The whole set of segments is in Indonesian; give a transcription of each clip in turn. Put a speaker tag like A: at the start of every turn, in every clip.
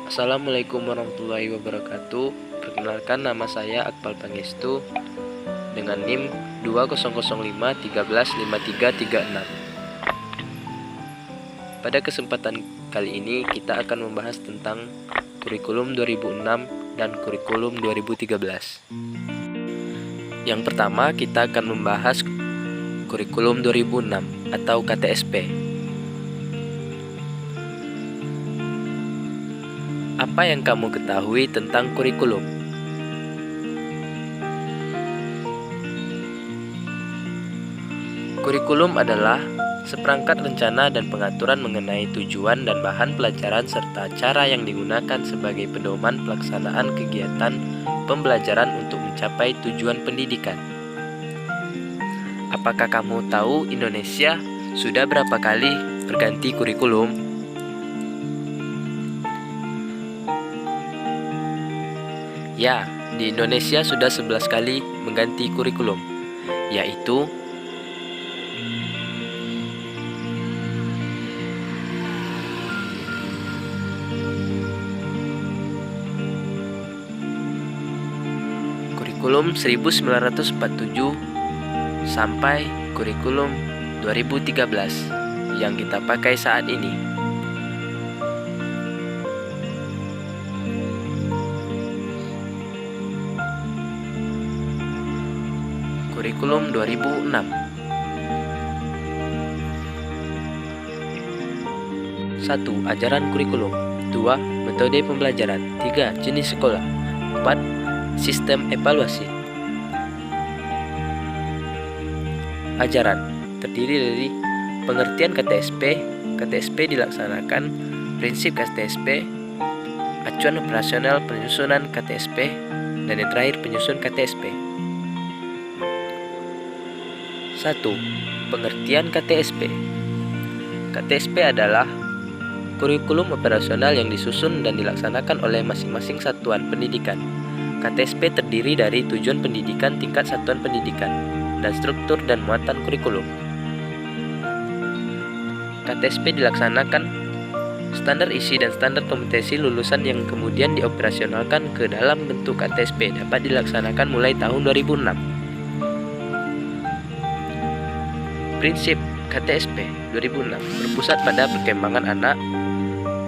A: Assalamualaikum warahmatullahi wabarakatuh. Perkenalkan, nama saya Akmal Pangestu dengan NIM 2005135336. Pada kesempatan kali ini kita akan membahas tentang kurikulum 2006 dan kurikulum 2013. Yang pertama, kita akan membahas kurikulum 2006 atau KTSP. Apa yang kamu ketahui tentang kurikulum? Kurikulum adalah seperangkat rencana dan pengaturan mengenai tujuan dan bahan pelajaran serta cara yang digunakan sebagai pedoman pelaksanaan kegiatan pembelajaran untuk mencapai tujuan pendidikan. Apakah kamu tahu Indonesia sudah berapa kali berganti kurikulum? Ya, di Indonesia sudah 11 kali mengganti kurikulum, yaitu kurikulum 1947 sampai kurikulum 2013 yang kita pakai saat ini. Kurikulum 2006. 1. Ajaran kurikulum. 2. Metode pembelajaran. 3. Jenis sekolah. 4. Sistem evaluasi. Ajaran terdiri dari pengertian KTSP. KTSP dilaksanakan, prinsip KTSP, acuan operasional penyusunan KTSP, dan yang terakhir penyusun KTSP. 1. Pengertian KTSP. KTSP adalah kurikulum operasional yang disusun dan dilaksanakan oleh masing-masing satuan pendidikan. KTSP terdiri dari tujuan pendidikan tingkat satuan pendidikan dan struktur dan muatan kurikulum. KTSP dilaksanakan standar isi dan standar kompetensi lulusan yang kemudian dioperasionalkan ke dalam bentuk KTSP dapat dilaksanakan mulai tahun 2006. Prinsip KTSP 2006 berpusat pada perkembangan anak,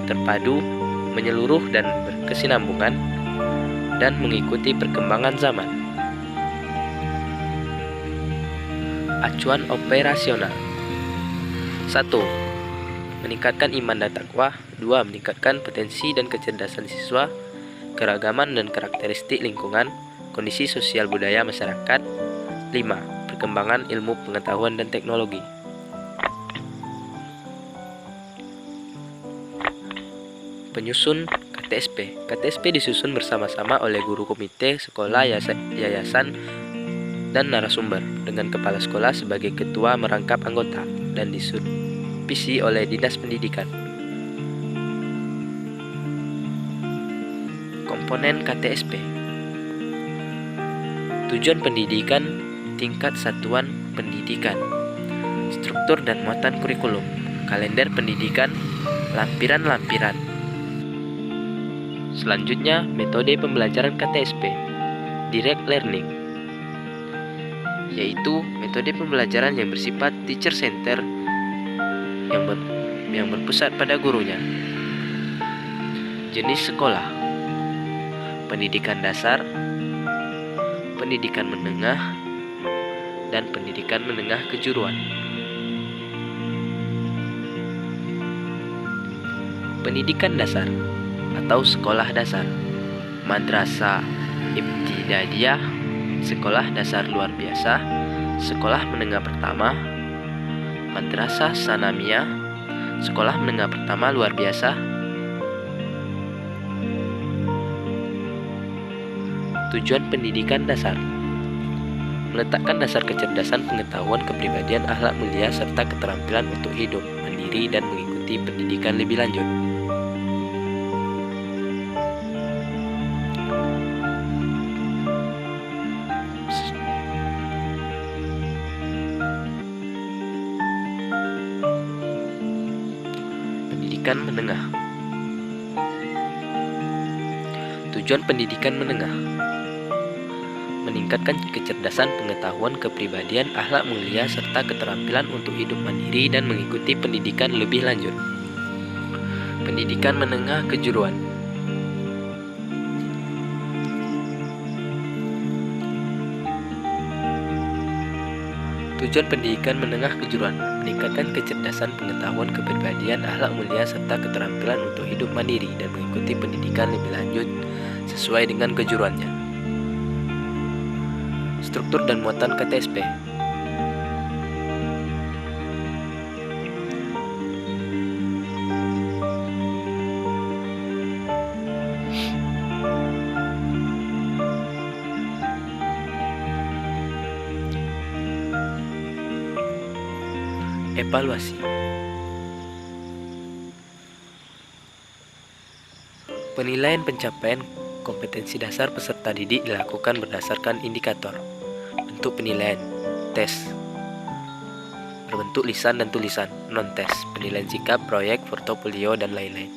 A: terpadu, menyeluruh dan berkesinambungan, dan mengikuti perkembangan zaman. Acuan operasional. 1. Meningkatkan iman dan takwa. 2. Meningkatkan potensi dan kecerdasan siswa, keragaman dan karakteristik lingkungan, kondisi sosial budaya masyarakat. 5. Perkembangan ilmu pengetahuan dan teknologi. Penyusun KTSP. KTSP disusun bersama-sama oleh guru komite sekolah, yayasan, dan narasumber dengan kepala sekolah sebagai ketua merangkap anggota dan disupervisi oleh Dinas Pendidikan. Komponen KTSP. Tujuan pendidikan tingkat satuan pendidikan, struktur dan muatan kurikulum, kalender pendidikan, lampiran-lampiran. Selanjutnya, metode pembelajaran KTSP, direct learning, yaitu metode pembelajaran yang bersifat teacher center yang berpusat pada gurunya. Jenis sekolah, pendidikan dasar, pendidikan menengah, dan pendidikan menengah kejuruan. Pendidikan dasar atau sekolah dasar, madrasah ibtidaiyah, sekolah dasar luar biasa, sekolah menengah pertama, madrasah sanawiyah, sekolah menengah pertama luar biasa. Tujuan pendidikan dasar: meletakkan dasar kecerdasan, pengetahuan, kepribadian, akhlak mulia, serta keterampilan untuk hidup mandiri dan mengikuti pendidikan lebih lanjut. Pendidikan menengah. Tujuan pendidikan menengah: meningkatkan kecerdasan, pengetahuan, kepribadian, akhlak mulia, serta keterampilan untuk hidup mandiri dan mengikuti pendidikan lebih lanjut. Pendidikan menengah kejuruan. Tujuan pendidikan menengah kejuruan: meningkatkan kecerdasan, pengetahuan, kepribadian, akhlak mulia, serta keterampilan untuk hidup mandiri dan mengikuti pendidikan lebih lanjut sesuai dengan kejuruannya. Struktur dan muatan KTSP. Evaluasi. Penilaian pencapaian kompetensi dasar peserta didik dilakukan berdasarkan indikator. Bentuk penilaian: tes berbentuk lisan dan tulisan, non-tes, penilaian sikap, proyek, portofolio, dan lain-lain.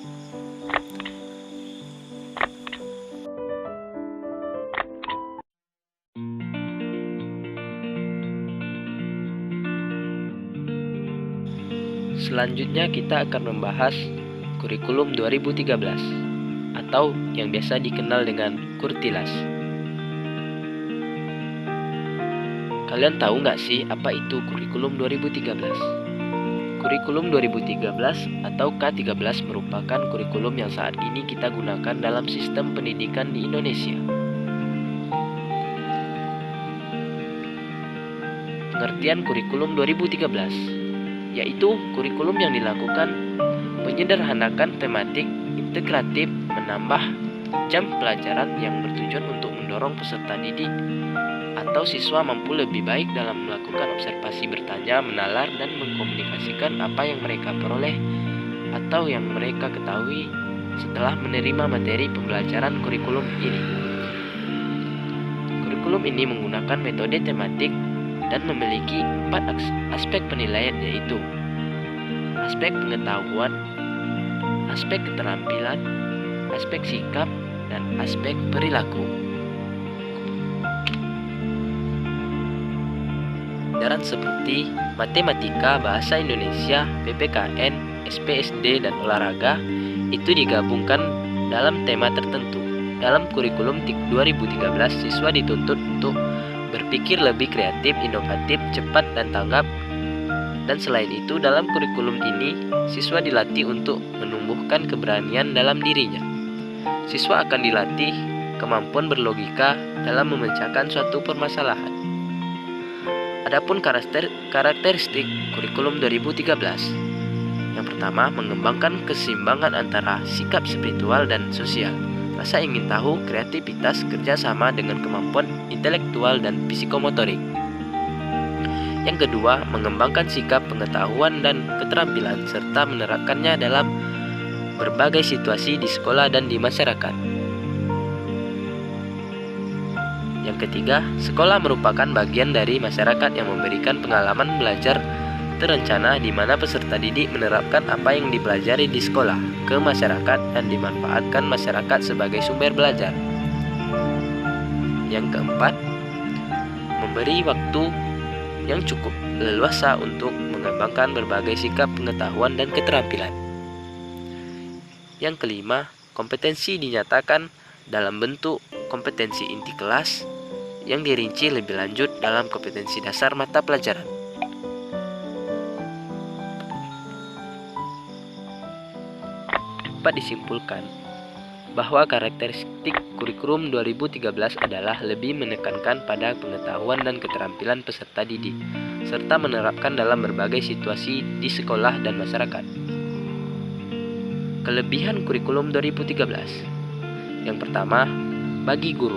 A: Selanjutnya kita akan membahas kurikulum 2013 atau yang biasa dikenal dengan Kurtilas. Kalian tahu nggak sih apa itu kurikulum 2013? Kurikulum 2013 atau K13 merupakan kurikulum yang saat ini kita gunakan dalam sistem pendidikan di Indonesia. Pengertian kurikulum 2013 yaitu kurikulum yang dilakukan menyederhanakan tematik, integratif, menambah jam pelajaran yang bertujuan untuk mendorong peserta didik atau siswa mampu lebih baik dalam melakukan observasi, bertanya, menalar, dan mengkomunikasikan apa yang mereka peroleh atau yang mereka ketahui setelah menerima materi pembelajaran kurikulum ini. Kurikulum ini menggunakan metode tematik dan memiliki 4 aspek penilaian, yaitu aspek pengetahuan, aspek keterampilan, aspek sikap, dan aspek perilaku. Pelajaran seperti matematika, bahasa Indonesia, PPKN, SPSD, dan olahraga itu digabungkan dalam tema tertentu. Dalam kurikulum 2013, siswa dituntut untuk berpikir lebih kreatif, inovatif, cepat, dan tanggap. Dan selain itu, dalam kurikulum ini, siswa dilatih untuk menumbuhkan keberanian dalam dirinya. Siswa akan dilatih kemampuan berlogika dalam memecahkan suatu permasalahan. Adapun karakteristik kurikulum 2013. Yang pertama, mengembangkan keseimbangan antara sikap spiritual dan sosial, rasa ingin tahu, kreativitas, kerjasama dengan kemampuan intelektual dan psikomotorik. Yang kedua, mengembangkan sikap, pengetahuan, dan keterampilan serta menerapkannya dalam berbagai situasi di sekolah dan di masyarakat. Yang ketiga, sekolah merupakan bagian dari masyarakat yang memberikan pengalaman belajar terencana di mana peserta didik menerapkan apa yang dipelajari di sekolah ke masyarakat dan dimanfaatkan masyarakat sebagai sumber belajar. Yang keempat, memberi waktu yang cukup leluasa untuk mengembangkan berbagai sikap, pengetahuan, dan keterampilan. Yang kelima, kompetensi dinyatakan dalam bentuk kompetensi inti kelas yang dirinci lebih lanjut dalam kompetensi dasar mata pelajaran. Dapat disimpulkan bahwa karakteristik kurikulum 2013 adalah lebih menekankan pada pengetahuan dan keterampilan peserta didik, serta menerapkan dalam berbagai situasi di sekolah dan masyarakat. Kelebihan kurikulum 2013. Yang pertama, bagi guru.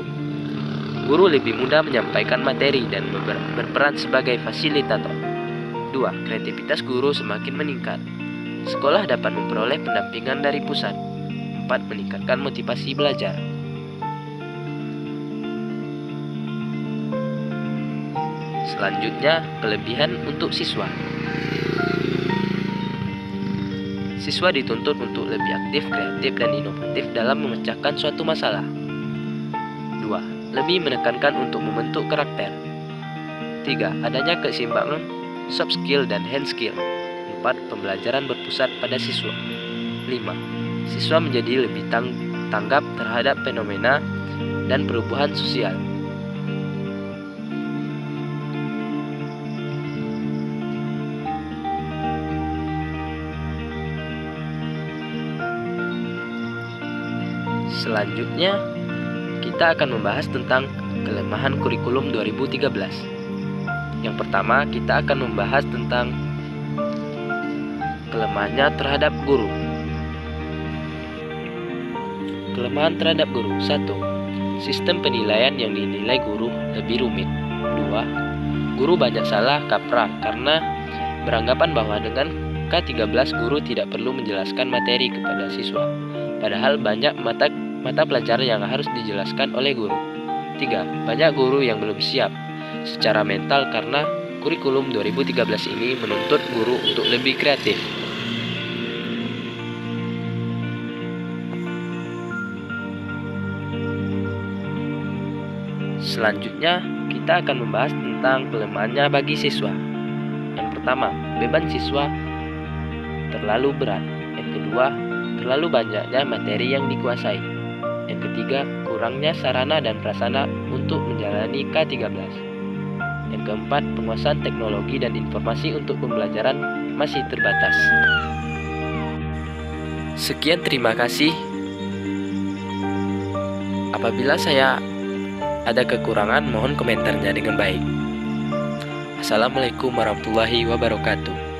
A: Guru lebih mudah menyampaikan materi dan berperan sebagai fasilitator. 2. Kreativitas guru semakin meningkat. Sekolah dapat memperoleh pendampingan dari pusat. 4. Meningkatkan motivasi belajar. Selanjutnya, kelebihan untuk siswa. Siswa dituntut untuk lebih aktif, kreatif, dan inovatif dalam memecahkan suatu masalah. lebih menekankan untuk membentuk karakter. 3. Adanya keseimbangan soft skill dan hand skill. 4. Pembelajaran berpusat pada siswa. 5. Siswa menjadi lebih tanggap terhadap fenomena dan perubahan sosial. Selanjutnya, kita akan membahas tentang kelemahan kurikulum 2013. Yang pertama, kita akan membahas tentang kelemahannya terhadap guru. Kelemahan terhadap guru. 1. Sistem penilaian yang dinilai guru lebih rumit. 2. Guru banyak salah kaprah karena beranggapan bahwa dengan K13 guru tidak perlu menjelaskan materi kepada siswa, padahal banyak mata pelajaran yang harus dijelaskan oleh guru. 3. Banyak guru yang belum siap secara mental karena kurikulum 2013 ini menuntut guru untuk lebih kreatif. Selanjutnya, kita akan membahas tentang kelemahannya bagi siswa. Yang pertama, beban siswa terlalu berat. Yang kedua, terlalu banyaknya materi yang dikuasai. Yang ketiga, kurangnya sarana dan prasarana untuk menjalani K13. Yang keempat, penguasaan teknologi dan informasi untuk pembelajaran masih terbatas. Sekian, terima kasih. Apabila saya ada kekurangan, mohon komentarnya dengan baik. Assalamualaikum warahmatullahi wabarakatuh.